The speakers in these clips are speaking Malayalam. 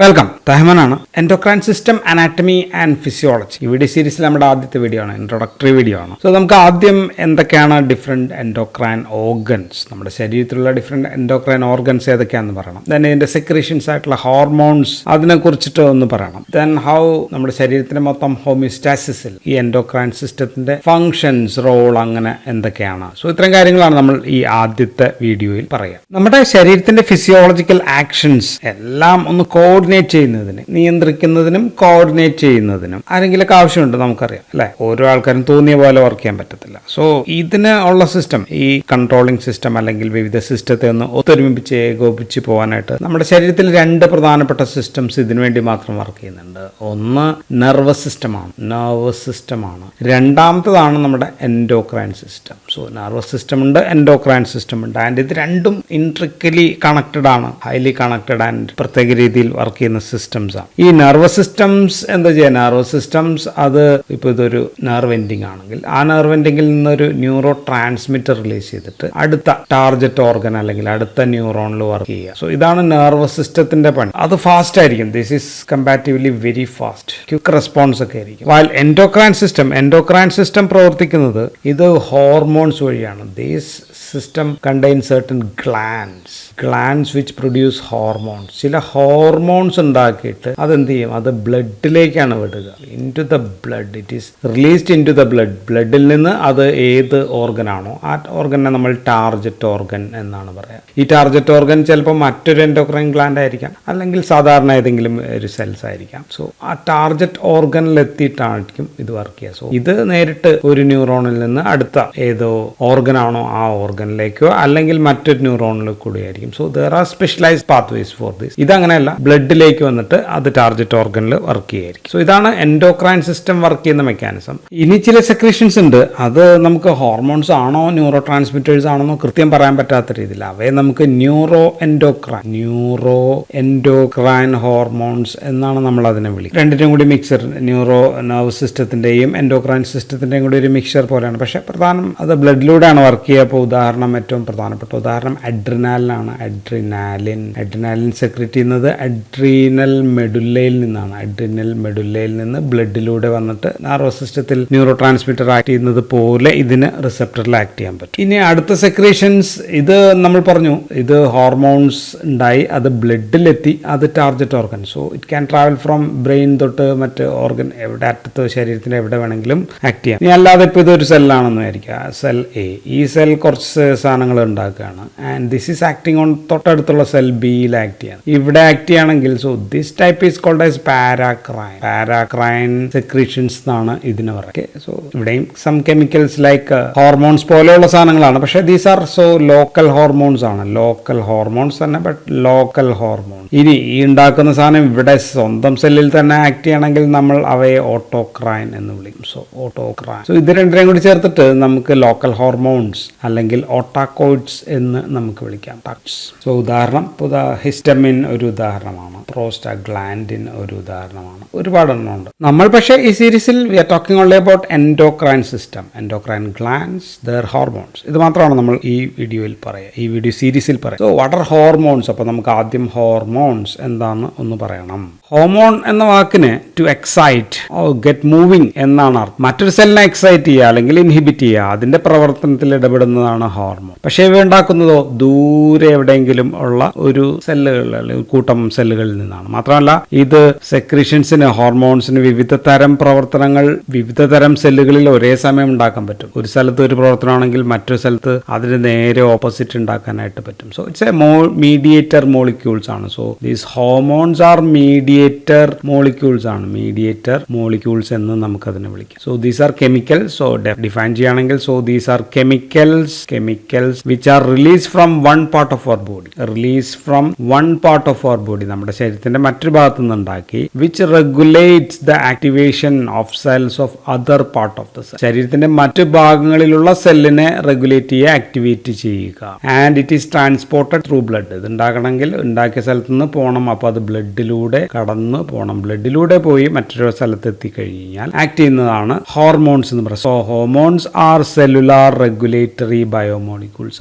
വെൽക്കം. റഹ്മാനാണ്. Endocrine system anatomy and physiology ഈ വീഡിയോ സീരീസിൽ നമ്മുടെ ആദ്യത്തെ വീഡിയോ ആണ്, ഇൻട്രൊഡക്ടറി വീഡിയോ ആണ്. സോ നമുക്ക് ആദ്യം എന്തൊക്കെയാണ് ഡിഫറെൻറ്റ് എൻഡോക്രൈൻ ഓർഗൻസ്, നമ്മുടെ ശരീരത്തിലുള്ള ഡിഫറെൻറ്റ് എൻഡോക്രൈൻ ഓർഗൻസ് ഏതൊക്കെയാണെന്ന് പറയണം. ദെൻ ഇതിൻ്റെ സെക്രീഷൻസ് ആയിട്ടുള്ള ഹോർമോൺസ് അതിനെ കുറിച്ചിട്ട് ഒന്ന് പറയണം. ദെൻ ഹൗ നമ്മുടെ ശരീരത്തിൻ്റെ മൊത്തം ഹോമിയോസ്റ്റാസിസിൽ ഈ എൻഡോക്രൈൻ സിസ്റ്റത്തിൻ്റെ ഫങ്ഷൻസ്, റോൾ അങ്ങനെ എന്തൊക്കെയാണ്. സോ ഇത്തരം കാര്യങ്ങളാണ് നമ്മൾ ഈ ആദ്യത്തെ വീഡിയോയിൽ പറയുക. നമ്മുടെ ശരീരത്തിൻ്റെ ഫിസിയോളജിക്കൽ ആക്ഷൻസ് എല്ലാം ഒന്ന് കോർഡിനേറ്റ് ചെയ്യുന്നതിന്, നിയന്ത്രിക്കുന്നതിനും കോർഡിനേറ്റ് ചെയ്യുന്നതിനും ആരെങ്കിലൊക്കെ ആവശ്യമുണ്ട്, നമുക്കറിയാം അല്ലെ. ഓരോ ആൾക്കാരും തോന്നിയ പോലെ വർക്ക് ചെയ്യാൻ പറ്റത്തില്ല. സോ ഇതിന് ഉള്ള സിസ്റ്റം, ഈ കൺട്രോളിംഗ് സിസ്റ്റം അല്ലെങ്കിൽ വിവിധ സിസ്റ്റത്തെ ഒന്ന് ഒത്തൊരുമിപ്പിച്ച് ഏകോപിച്ച് പോകാനായിട്ട് നമ്മുടെ ശരീരത്തിൽ രണ്ട് പ്രധാനപ്പെട്ട സിസ്റ്റംസ് ഇതിനു വേണ്ടി മാത്രം വർക്ക് ചെയ്യുന്നുണ്ട്. ഒന്ന് നെർവസ് സിസ്റ്റമാണ്, രണ്ടാമത്തതാണ് നമ്മുടെ endocrine system. So nervous system ഉണ്ട്, എൻഡോക്രൈൻ സിസ്റ്റം ഉണ്ട്. ആൻഡ് ഇത് രണ്ടും ഇൻട്രിക്കലി കണക്റ്റഡ് ആണ്, ഹൈലി കണക്റ്റഡ് ആൻഡ് പ്രത്യേക രീതിയിൽ വർക്ക് ചെയ്യുന്ന സിസ്റ്റംസ് ആണ്. ഈ നെർവസ് സിസ്റ്റംസ് എന്താ ചെയ്യുക? നെർവസ് സിസ്റ്റംസ് അത് ഇപ്പോൾ ഇതൊരു നെർവ് എൻഡിങ് ആണെങ്കിൽ ആ നെർവ് എൻഡിങ്ങിൽ നിന്നൊരു ന്യൂറോ ട്രാൻസ്മിറ്റർ റിലീസ് ചെയ്തിട്ട് അടുത്ത ടാർഗറ്റ് ഓർഗൻ അല്ലെങ്കിൽ അടുത്ത ന്യൂറോണിൽ വർക്ക് ചെയ്യുക. സോ ഇതാണ് നെർവസ് സിസ്റ്റത്തിന്റെ പണി. അത് ഫാസ്റ്റ് ആയിരിക്കും. This is comparatively very fast, quick response ഒക്കെ ആയിരിക്കും. വൈൽ എൻഡോക്രൈൻ സിസ്റ്റം പ്രവർത്തിക്കുന്നത് ഇത് ഹോർമോൺസ് വഴിയാണ്. These system contain certain glands which produce hormones. ചില ഹോർമോൺസ് ഉണ്ടാക്കിയിട്ട് അതെന്ത് ചെയ്യും? അത് ബ്ലഡിലേക്കാണ് വിടുക. Into the blood, it is released into the blood. ബ്ലഡിൽ നിന്ന് അത് ഏത് ഓർഗനാണോ ആ ഓർഗനെ നമ്മൾ ടാർഗറ്റ് ഓർഗൻ എന്നാണ് പറയുക. ഈ ടാർഗറ്റ് ഓർഗൻ ചിലപ്പോൾ മറ്റൊരു എൻഡോക്രൈൻ ഗ്ലാൻഡ് ആയിരിക്കാം, അല്ലെങ്കിൽ സാധാരണ ഏതെങ്കിലും ഒരു സെൽസ് ആയിരിക്കാം. സോ ആ ടാർഗറ്റ് ഓർഗനിലെത്തിയിട്ടായിരിക്കും ഇത് വർക്ക് ചെയ്യുക. സോ ഇത് നേരിട്ട് ഒരു ന്യൂറോണിൽ നിന്ന് അടുത്ത ഏതോ ഓർഗനാണോ ആ ഓർഗനിലേക്കോ അല്ലെങ്കിൽ മറ്റൊരു ന്യൂറോണിൽ കൂടിയായിരിക്കും. So there are specialised pathways for this. ഇതങ്ങനെയല്ല, ബ്ലഡിലേക്ക് വന്നിട്ട് അത് ടാർഗറ്റ് ഓർഗനിൽ വർക്ക് ചെയ്യായിരിക്കും. സോ ഇതാണ് എൻഡോക്രൈൻ സിസ്റ്റം വർക്ക് ചെയ്യുന്ന മെക്കാനിസം. ഇനി ചില സെക്രീഷൻസ് ഉണ്ട്, അത് നമുക്ക് ഹോർമോൺസ് ആണോ ന്യൂറോ ട്രാൻസ്മിറ്റേഴ്സ് ആണോ കൃത്യം പറയാൻ പറ്റാത്ത രീതിയിൽ അവയെ നമുക്ക് ന്യൂറോ എൻഡോക്രൈൻ ഹോർമോൺസ് എന്നാണ് നമ്മൾ അതിനെ വിളിക്കുക. രണ്ടിനും കൂടി മിക്സർ, നെർവ് സിസ്റ്റത്തിന്റെയും എൻഡോക്രൈൻ സിസ്റ്റത്തിന്റെയും കൂടി ഒരു മിക്സർ പോലെയാണ്. പക്ഷെ പ്രധാനം അത് ബ്ലഡിലൂടെയാണ് വർക്ക് ചെയ്യുക. അപ്പോൾ ഉദാഹരണം, ഏറ്റവും പ്രധാനപ്പെട്ട ഉദാഹരണം അഡ്രിനാലിനാണ്. അഡ്രിനാലിൻ സെക്രീറ്റ് ചെയ്യുന്നത് അഡ്രീനൽ മെഡുല്ലയിൽ നിന്നാണ്. അഡ്രീനൽ മെഡുല്ലയിൽ നിന്ന് ബ്ലഡിലൂടെ വന്നിട്ട് നെർവസ് സിസ്റ്റത്തിൽ ന്യൂറോ ട്രാൻസ്മിറ്റർ ആക്ട് ചെയ്യുന്നത് പോലെ ഇതിന് റിസപ്റ്ററിൽ ആക്ട് ചെയ്യാൻ പറ്റും. ഇനി അടുത്ത സെക്രീഷൻസ്, ഇത് നമ്മൾ പറഞ്ഞു, ഇത് ഹോർമോൺസ് ഉണ്ടായി അത് ബ്ലഡിലെത്തി, അത് target organ. So it can travel from brain തൊട്ട് മറ്റ് ഓർഗൻ എവിടെ അറ്റത്ത് ശരീരത്തിന്റെ എവിടെ വേണമെങ്കിലും ആക്ട് ചെയ്യാം. ഇനി അല്ലാതെ ഇപ്പോൾ ഇതൊരു സെല്ലാണെന്ന് വിചാരിക്കുക, സെൽ എ. ഈ സെൽ കുറച്ച് സാധനങ്ങൾ ഉണ്ടാക്കുകയാണ്. And this is acting on തൊട്ടടുത്തുള്ള സെൽ ബിയിൽ ആക്ട് ചെയ്യാണ്. ഇവിടെ ആക്ട് ചെയ്യുകയാണെങ്കിൽ so this type is called as paracrine secretions എന്നാണ് ഇതിന് പറയുക. സോ ഇവിടെയും സം കെമിക്കൽസ് ലൈക്ക് ഹോർമോൺസ് പോലെയുള്ള സാധനങ്ങളാണ്. പക്ഷേ these are so local hormones ആണ്. ലോക്കൽ ഹോർമോൺസ് തന്നെ, ബട്ട് ലോക്കൽ ഹോർമോൺ. ഇനി ഈ ഉണ്ടാക്കുന്ന സാധനം ഇവിടെ സ്വന്തം സെല്ലിൽ തന്നെ ആക്ട് ചെയ്യണമെങ്കിൽ നമ്മൾ അവയെ ഓട്ടോക്രൈൻ എന്ന് വിളിക്കും. സോ ഓട്ടോക്രൈൻ. സോ ഇത് രണ്ടിനെയും കൂടി ചേർത്തിട്ട് നമുക്ക് ലോക്കൽ ഹോർമോൺസ് അല്ലെങ്കിൽ ഓട്ടാക്കോയിഡ്സ് എന്ന് നമുക്ക് വിളിക്കാം. സോ ഉദാഹരണം, ഹിസ്റ്റമിൻ ഒരു ഉദാഹരണമാണ്, പ്രോസ്റ്റാഗ്ലാൻഡിൻ ഒരു ഉദാഹരണമാണ്, ഒരുപാട് എണ്ണം ഉണ്ട്. നമ്മൾ പക്ഷേ ഈ സീരീസിൽ we are talking only about endocrine system, endocrine glands, their hormones. ഇത് മാത്രമാണ് നമ്മൾ ഈ വീഡിയോയിൽ പറയുക, ഈ വീഡിയോ സീരീസിൽ പറയാം. So what are hormones? അപ്പോൾ നമുക്ക് ആദ്യം ഹോർമോൺസ് എന്താണെന്ന് ഒന്ന് പറയണം. ഹോർമോൺ എന്ന വാക്കിന് ടു എക്സൈറ്റ് ഗെറ്റ് മൂവിങ് എന്നാണ് അർത്ഥം. മറ്റൊരു സെല്ലിനെ എക്സൈറ്റ് ചെയ്യുക അല്ലെങ്കിൽ ഇൻഹിബിറ്റ് ചെയ്യുക, അതിന്റെ പ്രവർത്തനത്തിൽ ഇടപെടുന്നതാണ് ഹോർമോൺ. പക്ഷേ ഇവ ഉണ്ടാക്കുന്നതോ ദൂരെ എവിടെയെങ്കിലും ഉള്ള ഒരു സെല്ലുകൾ അല്ലെങ്കിൽ കൂട്ടം സെല്ലുകളിൽ നിന്നാണ്. മാത്രമല്ല ഇത് സെക്രീഷൻസിന്, ഹോർമോൺസിന് വിവിധ തരം പ്രവർത്തനങ്ങൾ വിവിധ തരം സെല്ലുകളിൽ ഒരേ സമയം ഉണ്ടാക്കാൻ പറ്റും. ഒരു സ്ഥലത്ത് ഒരു പ്രവർത്തനമാണെങ്കിൽ മറ്റൊരു സ്ഥലത്ത് അതിന് നേരെ ഓപ്പോസിറ്റ് ഉണ്ടാക്കാനായിട്ട് പറ്റും. So it's a mediator molecules ആണ്. So these hormones are mediator molecules ആണ്. മീഡിയേറ്റർ മോളിക്യൂൾസ് എന്ന് നമുക്കതിനെ വിളിക്കാം. So these are chemicals. So define ചെയ്യുകയാണെങ്കിൽ so these are chemicals which are release from one part of our body, നമ്മുടെ ശരീരത്തിന്റെ മറ്റൊരു ഭാഗത്തു നിന്നുണ്ടാക്കി, which regulates the activation of cells of other part of the cell, ശരീരത്തിന്റെ മറ്റു ഭാഗങ്ങളിലുള്ള സെല്ലിനെ റെഗുലേറ്റ് ചെയ്യുക, ആക്ടിവേറ്റ് ചെയ്യുക. And it is transported through blood. ഇത് ഉണ്ടാക്കണമെങ്കിൽ ഉണ്ടാക്കിയ സ്ഥലത്ത് നിന്ന് പോകണം, അപ്പോൾ അത് ബ്ലഡിലൂടെ കടന്നു പോകണം. ബ്ലഡിലൂടെ പോയി മറ്റൊരു സ്ഥലത്ത് എത്തിക്കഴിഞ്ഞാൽ ആക്ട് ചെയ്യുന്നതാണ് ഹോർമോൺസ് എന്ന് പറയുന്നത്. So hormones R cellular regulatory biomolecules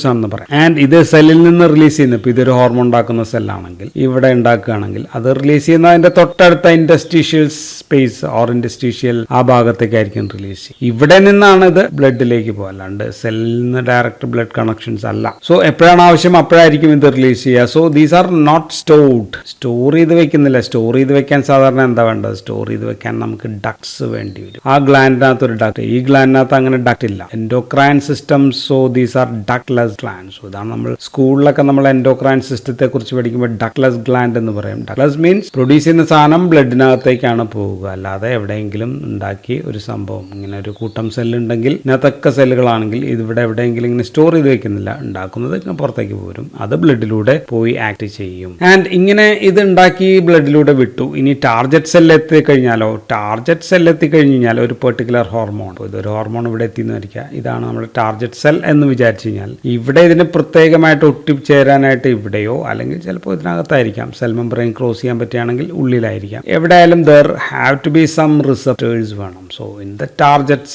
ആണെന്ന് പറയാം. ആൻഡ് ഇത് സെല്ലിൽ നിന്ന് റിലീസ് ചെയ്യുന്നത്, ഇപ്പോൾ ഇതൊരു ഹോർമോൺ ഉണ്ടാക്കുന്ന സെല്ലാണെങ്കിൽ ഇവിടെ ഉണ്ടാക്കുകയാണെങ്കിൽ അത് റിലീസ് ചെയ്യുന്നതിന്റെ തൊട്ടടുത്ത ഇൻഡസ്ട്രീഷ്യൽ സ്പേസ് ഓർ ഇൻഡസ്ട്രീഷ്യൽ ആ ഭാഗത്തേക്കായിരിക്കും റിലീസ് ചെയ്യും. ഇവിടെ നിന്നാണ് ഇത് ബ്ലഡിലേക്ക് പോകുക, അല്ലാണ്ട് സെല്ലിൽ നിന്ന് ഡയറക്റ്റ് ബ്ലഡ് കണക്ഷൻസ് അല്ല. സോ എപ്പോഴാണ് ആവശ്യം അപ്പോഴായിരിക്കും ഇത് റിലീസ് ചെയ്യുക. So these are not store ചെയ്ത് വെക്കുന്നില്ല. സ്റ്റോർ ചെയ്ത് വെക്കാൻ സാധാരണ എന്താ വേണ്ടത്? സ്റ്റോർ ചെയ്ത് വെക്കാൻ നമുക്ക് ഡക്ട്സ് വേണ്ടി വരും. ആ ഗ്ലാൻഡിനകത്ത് ഒരു ഡക്ട്, ഈ ഗ്ലാൻഡിനകത്ത് അങ്ങനെ ഡക്ട് ഇല്ല. Endocrine system, so these R ductless gland. So ഇതാണ് നമ്മൾ സ്കൂളിലൊക്കെ നമ്മൾ എൻഡോക്രൈൻ സിസ്റ്റത്തെ കുറിച്ച് പഠിക്കുമ്പോൾ ഡക്ട്ലെസ് ഗ്ലാൻഡ് എന്ന് പറയും. ഡക്ട്ലെസ് മീൻസ് പ്രൊഡ്യൂസ് ചെയ്യുന്ന സാധനം ബ്ലഡിനകത്തേക്കാണ് പോവുക, അല്ലാതെ എവിടെയെങ്കിലും ഉണ്ടാക്കി ഒരു സംഭവം ഇങ്ങനെ ഒരു കൂട്ടം സെല്ലുണ്ടെങ്കിൽ ഇതിനകത്തൊക്കെ സെല്ലുകളാണെങ്കിൽ ഇതിവിടെ എവിടെയെങ്കിലും ഇങ്ങനെ സ്റ്റോർ ചെയ്ത് വെക്കുന്നില്ല, ഉണ്ടാക്കുന്നത് പുറത്തേക്ക് പോരും, അത് ബ്ലഡിലൂടെ പോയി ആക്ട് ചെയ്യും. ആൻഡ് ഇങ്ങനെ ഇത് ഉണ്ടാക്കി ബ്ലഡിലൂടെ വിട്ടു. ഇനി ടാർജറ്റ് സെൽ എത്തിക്കഴിഞ്ഞാലോ, ടാർജറ്റ് സെൽ എത്തിക്കഴിഞ്ഞാൽ ഒരു പെർട്ടിക്കുലർ ഹോർമോൺ, ഇതൊരു ഹോർമോൺ ഇവിടെ എത്തിയെന്ന് വരിക, ഇതാണ് നമ്മുടെ ടാർജറ്റ് സെൽ എന്ന് വിചാരിച്ചു കഴിഞ്ഞാൽ ഇവിടെ ഇതിന് പ്രത്യേകമായിട്ട് ഒട്ടിച്ചേരാനായിട്ട് ഇവിടെയോ അല്ലെങ്കിൽ ചിലപ്പോൾ ഇതിനകത്തായിരിക്കാം, സെൽ മെംബ്രെയിൻ ക്രോസ് ചെയ്യാൻ പറ്റുകയാണെങ്കിൽ ഉള്ളിലായിരിക്കാം, എവിടെയായാലും there have to be some receptors വേണം. So in the target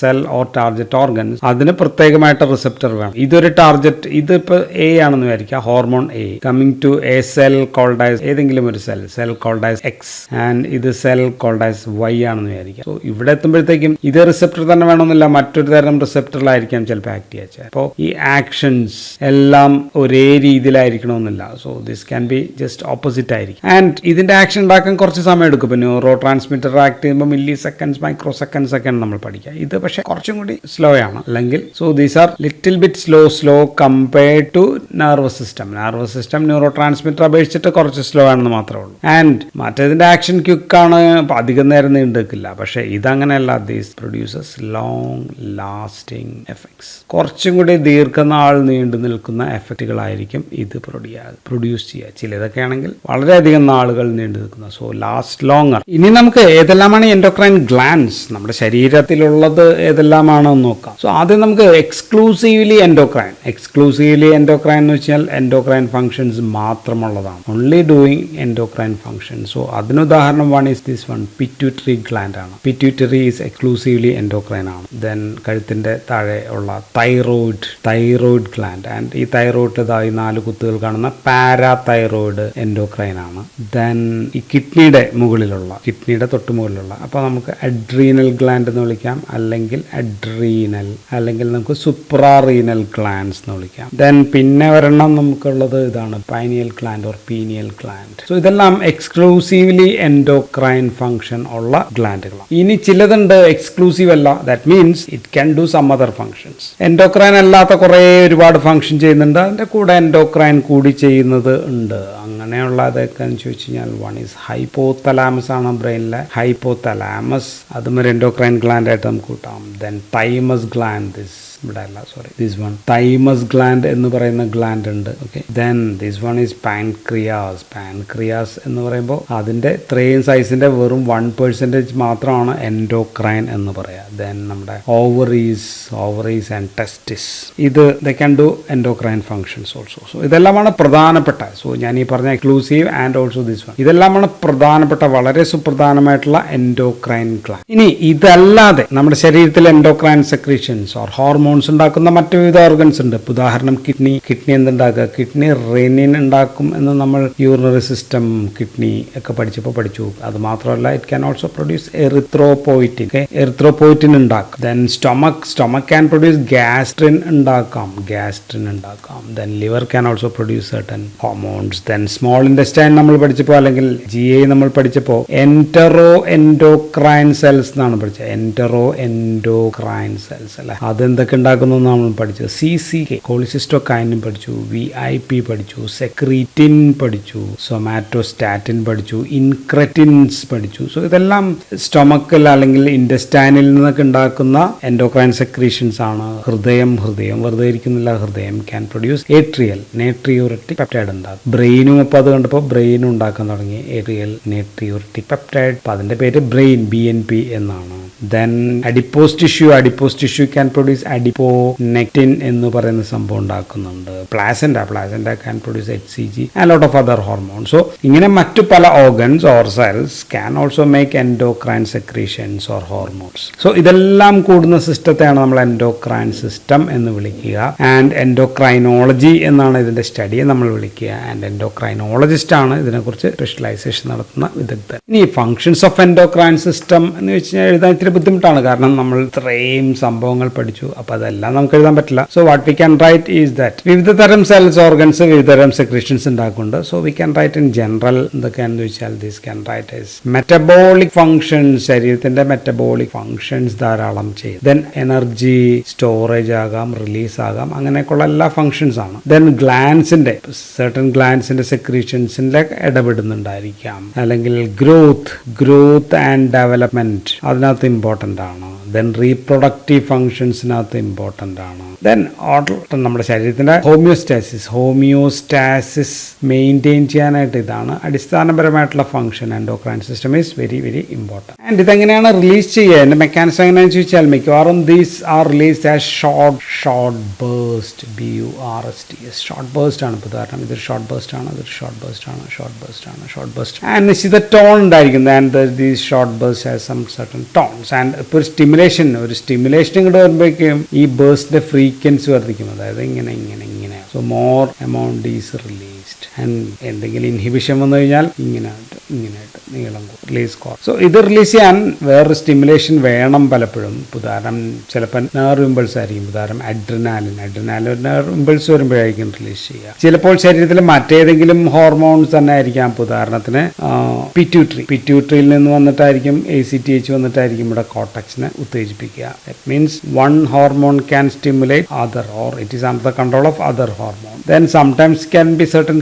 cell or target organs അതിന് പ്രത്യേകമായിട്ട് റിസപ്റ്റർ വേണം. ഇതൊരു ടാർജറ്റ്, ഇതിപ്പോ എ ആണെന്ന് വിചാരിക്കുക, hormone A coming to a cell called as ഏതെങ്കിലും ഒരു cell called as X and ഇത് സെൽ കോൾഡ് ആസ് വൈ ആണെന്ന് വിചാരിക്കുക. സോ ഇവിടെ എത്തുമ്പോഴത്തേക്കും ഇത് റിസപ്റ്റർ തന്നെ വേണമെന്നില്ല, മറ്റൊരു തരം റിസപ്റ്ററിലായിരിക്കാം ചിലപ്പോൾ ആക്ട് ചെയ്യുക. അപ്പോൾ ഈ ആക്ഷൻസ് എല്ലാം ഒരേ രീതിയിലായിരിക്കണമെന്നില്ല. So this can be just opposite ആയിരിക്കും. ആൻഡ് ഇതിന്റെ ആക്ഷൻ ഉണ്ടാക്കാൻ കുറച്ച് സമയം എടുക്കും. ഇപ്പോൾ ന്യൂറോ ട്രാൻസ്മിറ്റർ ആക്ട് ചെയ്യുമ്പോൾ മില്ലി സെക്കൻഡ്സ് മൈക്രോ സെക്കൻഡ്സ് ഒക്കെയാണ് നമ്മൾ പഠിക്കുക. ഇത് പക്ഷേ കുറച്ചും കൂടി സ്ലോ ആണ് അല്ലെങ്കിൽ. So these are little bit slow compared to nervous system neurotransmitter അപേക്ഷിച്ചിട്ട് കുറച്ച് സ്ലോ ആണെന്ന് മാത്രമേ ഉള്ളൂ. ആൻഡ് മറ്റേതിന്റെ ആക്ഷൻ ക്വിക്കാണ്, അധികം നേരം നീണ്ടു നിൽക്കില്ല. പക്ഷേ ഇതങ്ങനെയല്ല. These produces long lasting effects. കുറച്ചും കൂടി ദീർഘനാൾ നീണ്ടു നിൽക്കുന്ന എഫക്റ്റുകളായിരിക്കും ഇത് പ്രൊഡ്യൂസ് ചെയ്യുക. ചിലതൊക്കെ ആണെങ്കിൽ വളരെയധികം നാളുകൾ നീണ്ടു നിൽക്കുന്ന, സോ ലാസ്റ്റ് ലോങ്ങർ. ഇനി നമുക്ക് ഏതെല്ലാമാണ് എൻഡോക്രൈൻ ഗ്ലാൻഡ്സ് നമ്മുടെ ശരീരത്തിലുള്ളത് ഏതെല്ലാമാണെന്ന് നോക്കാം. സോ ആദ്യം നമുക്ക് എക്സ്ക്ലൂസീവ്ലി എൻഡോക്രൈൻ എന്ന് വെച്ചാൽ എൻഡോക്രൈൻ ഫങ്ഷൻസ് മാത്രമുള്ളതാണ്, only doing endocrine function. So അതിന് ഉദാഹരണം one is this one, pituitary gland ആണ്. പിറ്റ്യൂട്ടറി ഈസ് എക്സ്ക്ലൂസീവ്ലി എൻഡോക്രൈൻ ആണ്. ദെൻ കഴുത്തിന്റെ താഴെ ഉള്ള തൈറോയിഡ് ഗ്ലാൻഡ്, ആൻഡ് ഈ തൈറോയിഡിൽ ഈ 4 കുത്തുകൾ കാണുന്ന പാരാതൈറോയിഡ് എൻഡോക്രൈൻ ആണ്. ദെൻ ഈ കിഡ്നിയുടെ തൊട്ട് മുകളിലുള്ള, അപ്പോൾ നമുക്ക് അഡ്രീനൽ ഗ്ലാൻഡ് എന്ന് വിളിക്കാം, അല്ലെങ്കിൽ നമുക്ക് സുപ്രാറീനൽ ഗ്ലാൻഡ്സ് എന്ന് വിളിക്കാം. ദെൻ പിന്നെ ഒരെണ്ണം നമുക്കുള്ളത് ഇതാണ് pineal gland or pineal gland. So ഇതെല്ലാം എക്സ്ക്ലൂസീവ്ലി എൻഡോക്രൈൻ ഫംഗ്ഷൻ ഉള്ള ഗ്ലാൻഡുകളാണ്. ഇനി ചിലതുണ്ട് എക്സ്ക്ലൂസീവ് അല്ല, that means it can do some other functions. Endocrine അല്ലാത്ത ഒരുപാട് ഫംഗ്ഷൻ ചെയ്യുന്നുണ്ട്, അതിന്റെ കൂടെ എൻഡോക്രൈൻ കൂടി ചെയ്യുന്നത് ഉണ്ട്. അങ്ങനെയുള്ള അതൊക്കെ എന്ന് ചോദിച്ചു കഴിഞ്ഞാൽ വൺ ഈസ് ഹൈപ്പോതലാമസ് ആണ് ബ്രെയിനിലെ. ഹൈപ്പോതലാമസ് അതും ഒരു എൻഡോക്രൈൻ ഗ്ലാൻഡ് ആയിട്ട് നമുക്ക് കൂട്ടാം. Then thymus gland, thymus gland എന്ന് പറയുന്ന ഗ്ലാൻഡ് ഉണ്ട്. Okay, then this one is pancreas എന്ന് പറയുമ്പോൾ അതിന്റെ ഇത്രയും സൈസിന്റെ വെറും 1% മാത്രമാണ് എൻഡോക്രൈൻ എന്ന് പറയാം. ദെൻ നമ്മുടെ ഓവറീസ് ആൻഡ് ടെസ്റ്റിസ്, ഇത് they can do endocrine functions also. So ഇതെല്ലാമാണ് പ്രധാനപ്പെട്ട, സോ ഞാൻ ഈ പറഞ്ഞ exclusive and also this one, ഇതെല്ലാമാണ് പ്രധാനപ്പെട്ട വളരെ സുപ്രധാനമായിട്ടുള്ള എൻഡോക്രൈൻ ഗ്ലാൻഡ്. ഇനി ഇതല്ലാതെ നമ്മുടെ ശരീരത്തിൽ എൻഡോക്രൈൻ സെക്രീഷൻസ് ഓർ ഹോർമോൺസ് ഉണ്ടാക്കുന്ന മറ്റു വിവിധ ഓർഗൻസ് ഉണ്ട്. ഉദാഹരണം കിഡ്നി എന്തുണ്ടാക്കുക, കിഡ്നി റെനിൻ ഉണ്ടാക്കും എന്ന് നമ്മൾ യൂറിനറി സിസ്റ്റം കിഡ്നി ഒക്കെ പഠിച്ചു. അത് മാത്രമല്ല, it can also produce erythropoietin ഉണ്ടാക്കാം. Then stomach can produce gastrin ഉണ്ടാക്കാം. Then liver can also produce certain hormones. Then small intestine നമ്മൾ പഠിച്ചപ്പോൾ, അല്ലെങ്കിൽ GI നമ്മൾ പഠിച്ചപ്പോൾ എൻഡോക്രൈൻ സെൽസ് എന്നാണ് പഠിച്ചത്. എൻഡോക്രൈൻ സെൽസ് അല്ലെ, അതെന്തൊക്കെ ഉണ്ടാക്കുന്നു നമ്മൾ പഠിച്ചത്. CCK കോളിസിസ്റ്റോകൈനിൻ പഠിച്ചു, VIP പഠിച്ചു, സെക്രീറ്റിൻ പഠിച്ചു, സൊമാറ്റോസ്റ്റാറ്റിൻ പഠിച്ചു, ഇൻക്രെറ്റിൻസ് പഠിച്ചു. സോ ഇതെല്ലാം സ്റ്റൊമക്കിൽ അല്ലെങ്കിൽ ഇൻറ്റസ്റ്റൈനിൽ നിന്നൊക്കെ ഉണ്ടാക്കുന്ന എൻഡോക്രൈൻ സെക്രീഷൻസ് ആണ്. ഹൃദയം വെറുതെ ഇരിക്കുന്നില്ല, ഹൃദയം ക്യാൻ പ്രൊഡ്യൂസ് നേട്രിയൂറിറ്റിക് പെപ്റ്റൈഡ് ഉണ്ടാകും. ബ്രെയിനും അപ്പോൾ അത് കണ്ടപ്പോൾ ബ്രെയിനും ഉണ്ടാക്കാൻ തുടങ്ങി, നേട്രിയൂറിറ്റിക് പെപ്റ്റൈഡ്. അപ്പോൾ അതിന്റെ പേര് ബ്രെയിൻ, BNP എന്നാണ്. Then adipose tissue can produce അഡിപ്പോനെക്റ്റിൻ എന്ന് പറയുന്ന സംഭവം ഉണ്ടാക്കുന്നുണ്ട്. Placenta can produce HCG and lot of other hormones. So ഇങ്ങനെ മറ്റു പല organs or cells can also make endocrine secretions or hormones. So ഇതെല്ലാം കൂടുന്ന സിസ്റ്റത്തെയാണ് നമ്മൾ എൻഡോക്രൈൻ സിസ്റ്റം എന്ന് വിളിക്കുക. ആൻഡ് എൻഡോക്രൈനോളജി എന്നാണ് ഇതിന്റെ സ്റ്റഡിയെ നമ്മൾ വിളിക്കുക. ആൻഡ് എൻഡോക്രൈനോളജിസ്റ്റ് ആണ് ഇതിനെക്കുറിച്ച് സ്പെഷ്യലൈസേഷൻ നടത്തുന്ന വിദഗ്ധൻ. ഇനി ഫങ്ഷൻസ് ഓഫ് എൻഡോക്രൈൻ സിസ്റ്റം എന്ന് വെച്ച് കഴിഞ്ഞാൽ എഴുതാൻ ഇത്തിരി ബുദ്ധിമുട്ടാണ്, കാരണം നമ്മൾ ഇത്രയും സംഭവങ്ങൾ പഠിച്ചു. അപ്പൊ അതെല്ലാം നമുക്ക് എഴുതാൻ പറ്റില്ല. So what we can write is that വിവിധ തരം സെൽസ് ഓർഗൻസ് വിവിധ തരം സെക്രീഷൻസ് ഉണ്ടാക്കുന്നുണ്ട്. So we can write in general എന്തൊക്കെയാണെന്ന് ചോദിച്ചാൽ this can write as metabolic functions, ശരീരത്തിന്റെ മെറ്റബോളിക് ഫങ്ഷൻസ് ധാരാളം ചെയ്യും. ദെൻ എനർജി സ്റ്റോറേജ് ആകാം, റിലീസ് ആകാം, അങ്ങനെയൊക്കെയുള്ള എല്ലാ ഫങ്ഷൻസ് ആണ്. ദെൻ ഗ്ലാൻസിന്റെ സെർട്ടൻ ഗ്ലാൻസിന്റെ സെക്രീഷൻസിന്റെ ഇടപെടുന്നുണ്ടായിരിക്കാം. അല്ലെങ്കിൽ ഗ്രോത്ത് ആൻഡ് ഡെവലപ്മെന്റ് അതിനകത്ത് ഇമ്പോർട്ടൻ്റ് ആണ്. ദെൻ റീപ്രൊഡക്റ്റീവ് ഫങ്ഷൻസിനകത്ത് ഇമ്പോർട്ടൻ്റ് ആണ്. ദെൻ നമ്മുടെ ശരീരത്തിന്റെ ഹോമിയോസ്റ്റാസിസ് മെയിൻറ്റെയിൻ ചെയ്യാനായിട്ട് ഇതാണ് അടിസ്ഥാനപരമായിട്ടുള്ള function. Endocrine system is very very important. And ഇതെങ്ങനെയാണ് റിലീസ് ചെയ്യുക, എൻ്റെ മെക്കാനിസം എങ്ങനെയാണെന്ന് ചോദിച്ചാൽ മിക്കവാറും these are released as short burst, BURST, short burst ആണ്. ഉദാഹരണം ഇതൊരു ഷോർട്ട് ബേസ്റ്റ് ആണ്, ഇതൊരു ഷോർട്ട് ബേസ്റ്റ് ആണ്, ഷോർട്ട് ബേസ്റ്റ് ആണ്, ഷോർട്ട് ബേസ്റ്റ്. ആൻഡ് നിശ്ചിത ടോൺ ഉണ്ടായിരിക്കുന്നത്. And these short burst has some certain tones. And ഇപ്പോൾ ഒരു സ്റ്റിമുലേഷൻ ഇങ്ങോട്ട് വരുമ്പോഴേക്കും ഈ ബേസ്റ്റിന്റെ ഫ്രീക്വൻസി വർദ്ധിക്കും. അതായത് ഇങ്ങനെ. So more amount is released. And എന്തെങ്കിലും ഇൻഹിബിഷൻ വന്നു കഴിഞ്ഞാൽ ഇങ്ങനെയായിട്ട് നീളം റിലീസ് കുറവ്. സോ ഇത് റിലീസ് ചെയ്യാൻ വേറൊരു സ്റ്റിമുലേഷൻ വേണം പലപ്പോഴും. ഉദാഹരണം ചിലപ്പോൾ നെർവ് ഇമ്പൾസ് ആയിരിക്കും. ഉദാഹരണം അഡ്രിനാലിൻ നെർവ് ഇമ്പൾസ് വരുമ്പോഴായിരിക്കും റിലീസ് ചെയ്യുക. ചിലപ്പോൾ ശരീരത്തിൽ മറ്റേതെങ്കിലും ഹോർമോൺസ് തന്നെ ആയിരിക്കാം. ഉദാഹരണത്തിന് പിറ്റ്യൂട്ടറിയിൽ നിന്ന് വന്നിട്ടായിരിക്കും ACTH വന്നിട്ടായിരിക്കും ഇവിടെ കോർട്ടക്സിനെ ഉത്തേജിപ്പിക്കുക. That means one hormone can stimulate other or it is under the control of other hormone. Then sometimes can be certain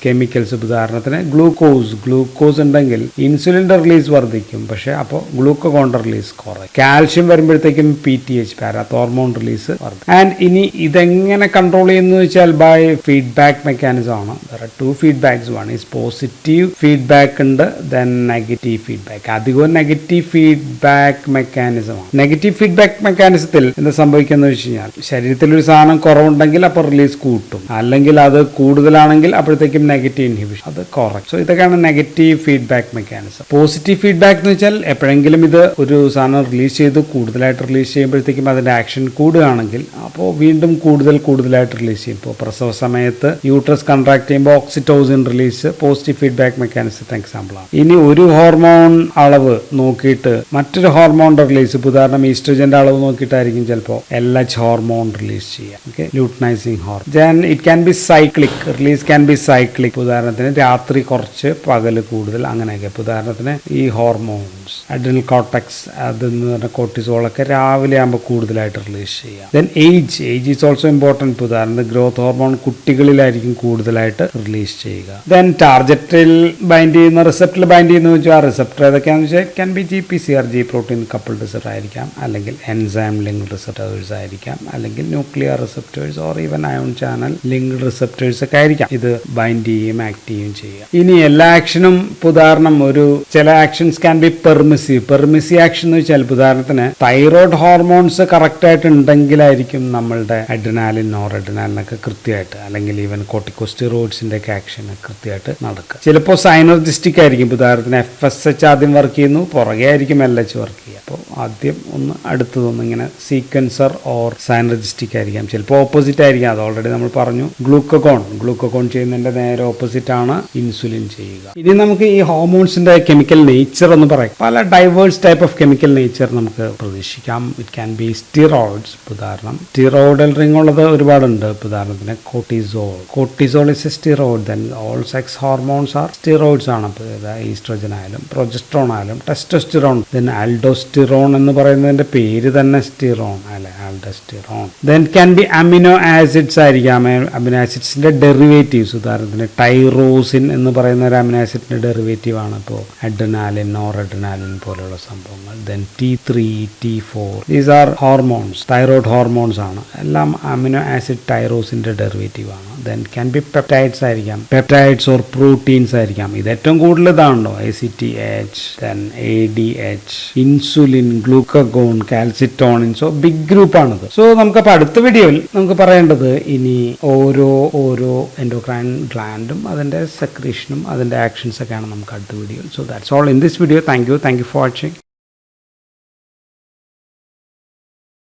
chemicals. ഉദാഹരണത്തിന് ഗ്ലൂക്കോസ് ഉണ്ടെങ്കിൽ ഇൻസുലിൻ്റെ റിലീസ് വർദ്ധിക്കും, പക്ഷേ അപ്പോൾ ഗ്ലൂക്കോണിന്റെ റിലീസ് കുറയും. കാൽഷ്യം വരുമ്പോഴത്തേക്കും PTH പാരാത്തോർമോൺ റിലീസ് വർദ്ധിക്കും. ആൻഡ് ഇനി ഇതെങ്ങനെ കൺട്രോൾ ചെയ്യുന്നു വെച്ചാൽ ബൈ ഫീഡ്ബാക്ക് മെക്കാനിസം ആണ്. There are 2 feedbacks. One is positive feedback ഉണ്ട്, ദെൻ നെഗറ്റീവ് ഫീഡ്ബാക്ക്. അധികവും നെഗറ്റീവ് ഫീഡ്ബാക്ക് മെക്കാനിസമാണ്. നെഗറ്റീവ് ഫീഡ്ബാക്ക് മെക്കാനിസത്തിൽ എന്താ സംഭവിക്കുന്നത് വെച്ച് കഴിഞ്ഞാൽ ശരീരത്തിൽ ഒരു സാധനം കുറവുണ്ടെങ്കിൽ അപ്പോൾ റിലീസ് കൂട്ടും, അല്ലെങ്കിൽ അത് കൂടുതലാണെങ്കിൽ അപ്പോഴത്തേക്കും നെഗറ്റീവ് ഇൻഹിബിഷൻ അത് കുറയും. സോ ഇതൊക്കെയാണ് negative feedback mechanism. Positive feedback എന്ന് വെച്ചാൽ എപ്പോഴെങ്കിലും ഇത് ഒരു സാധനം റിലീസ് ചെയ്ത് കൂടുതലായിട്ട് റിലീസ് ചെയ്യുമ്പോഴത്തേക്കും അതിന്റെ ആക്ഷൻ കൂടുകയാണെങ്കിൽ അപ്പോൾ വീണ്ടും കൂടുതലായിട്ട് റിലീസ് ചെയ്യും. ഇപ്പോൾ പ്രസവ സമയത്ത് യൂട്രസ് കൺട്രാക്ട് ചെയ്യുമ്പോൾ ഓക്സിറ്റോസിൻ റിലീസ് പോസിറ്റീവ് ഫീഡ്ബാക്ക് മെക്കാനിസത്തിന് എക്സാമ്പിളാണ്. ഇനി ഒരു ഹോർമോൺ അളവ് നോക്കിയിട്ട് മറ്റൊരു ഹോർമോണിന്റെ റിലീസ്, ഉദാഹരണം ഈസ്ട്രജന്റെ അളവ് നോക്കിയിട്ടായിരിക്കും ചിലപ്പോൾ LH ഹോർമോൺ റിലീസ് ചെയ്യുക. Okay, luteinising hormone. Then it can B cyclic, release can be cyclic. ഉദാഹരണത്തിന് രാത്രി കുറച്ച് പകല് കൂടുതൽ അങ്ങനെയൊക്കെ. ഉദാഹരണത്തിന് ഈ ഹോർമോൺസ് അഡ്രിനൽ കോർട്ടക്സ് അതെന്ന് പറഞ്ഞ കോർട്ടിസോളൊക്കെ രാവിലെ ആകുമ്പോൾ കൂടുതലായിട്ട് റിലീസ് ചെയ്യാം. Then age is also important. ഉദാഹരണത്തിന് ഗ്രോത്ത് ഹോർമോൺ കുട്ടികളിലായിരിക്കും കൂടുതലായിട്ട് റിലീസ് ചെയ്യുക. ദെൻ ടാർജറ്റിൽ ബൈൻഡ് ചെയ്യുന്ന റിസപ്റ്ററിൽ ബൈൻഡ് ചെയ്യുന്ന വെച്ചാൽ ആ റിസപ്റ്റർ ഏതൊക്കെയാണെന്ന് വെച്ചാൽ can be GPCR protein coupled receptor ആയിരിക്കാം, അല്ലെങ്കിൽ എൻസൈം ലിങ്ക്ഡ് റിസപ്റ്റേഴ്സ് ആയിരിക്കാം, അല്ലെങ്കിൽ nuclear receptors or even ion channel linked receptors ഒക്കെ ആയിരിക്കാം ഇത് ബൈൻഡ് ചെയ്യുകയും ആക്ട് ചെയ്യുകയും ചെയ്യുക. ഇനി എല്ലാ ആക്ഷനും ഉദാഹരണം ചില actions can be permissive action എന്ന് വെച്ചാൽ ഉദാഹരണത്തിന് തൈറോയ്ഡ് ഹോർമോൺസ് കറക്റ്റ് ആയിട്ട് ഉണ്ടെങ്കിലായിരിക്കും നമ്മളുടെ അഡ്രിനാലിൻ നോർ അഡ്രിനാലിനൊക്കെ കൃത്യമായിട്ട്, അല്ലെങ്കിൽ ഈവൻ കോർട്ടിക്കോസ്റ്റീറോയിഡ്സിന്റെ ഒക്കെ ആക്ഷൻ കൃത്യമായിട്ട് നടക്കുക. ചിലപ്പോൾ സൈനർജിസ്റ്റിക് ആയിരിക്കും. ഉദാഹരണത്തിന് FSH ആദ്യം വർക്ക് ചെയ്യുന്നു, പുറകെ ആയിരിക്കും LH വർക്ക് ചെയ്യുക. അപ്പോൾ ആദ്യം ഒന്ന് അടുത്തതൊന്ന് ഇങ്ങനെ സീക്വൻസർ ഓർ സൈനർജിസ്റ്റിക് ആയിരിക്കാം. ചിലപ്പോൾ ഓപ്പോസിറ്റ് ആയിരിക്കാം. അത് ഓൾറെഡി നമ്മൾ പറഞ്ഞു. ഗ്ലൂക്കോൺ ചെയ്യുന്നതിന്റെ നേരെ ഓപ്പോസിറ്റ് ആണ് ഇൻസുലിൻ ചെയ്യുക. ഇനി നമുക്ക് ഈ ഹോർമോൺസിന്റെ കെമിക്കൽ നേച്ചർ എന്ന് പറയാം. പല diverse type of chemical nature നമുക്ക് പ്രതീക്ഷിക്കാം. It can be steroids. ഉദാഹരണം സ്റ്റിറോയിഡൽ റിംഗ് ഉള്ളത് ഒരുപാടുണ്ട്. ഉദാഹരണത്തിന് cortisol is a steroid. Then all sex hormones are steroids ആണ്. ഈസ്ട്രോജൻ ആയാലും പ്രൊജസ്ട്രോൺ ആയാലും ടെസ്റ്റോസ്റ്റിറോൺ. ദെൻ ആൽഡോസ്റ്റിറോൺ എന്ന് പറയുന്നതിന്റെ പേര് തന്നെ സ്റ്റിറോൺ അല്ലെ, aldosterone. Then can be amino acids ആയിരിക്കാം. അമിനോ ആസിഡ്സിന്റെ ഡെറിവേറ്റീവ്സ്. ഉദാഹരണത്തിന് ടൈറോസിൻ എന്ന് പറയുന്ന ഒരു അമിനോ ആസിഡിന്റെ ഡെറിവേറ്റീവ് ആണ് ഇപ്പോൾ അഡ്രിനാലിൻ നോർ അഡ്രിനാലിൻ പ്രോസ്റ്റാഗ്ലാൻഡിൻ പോലെയുള്ള സംഭവങ്ങൾ. Then T3, T4, these are hormones, thyroid hormones ആണ്. എല്ലാം അമിനോ ആസിഡ് ടൈറോസിന്റെ ഡെറിവേറ്റീവ് ആണ്. ദെൻ ക്യാൻ ബി പെപ്റ്റൈഡ്സ് ആയിരിക്കാം, പെപ്റ്റൈഡ്സ് ഓർ പ്രോട്ടീൻസ് ആയിരിക്കാം. ഇത് ഏറ്റവും കൂടുതൽ ഇതാണല്ലോ, ACTH, then ADH, insulin, glucagon, calcitonin. So big ഗ്രൂപ്പാണിത്. സോ നമുക്കപ്പോൾ അടുത്ത വീഡിയോയിൽ നമുക്ക് പറയേണ്ടത് ഇനി ഓരോ എൻഡോക്രൈൻ ഗ്ലാൻഡും അതിൻ്റെ സെക്രീഷനും അതിൻ്റെ ആക്ഷൻസ് ഒക്കെയാണ് നമുക്ക് അടുത്ത video. So that's all in this video. Thank you for watching.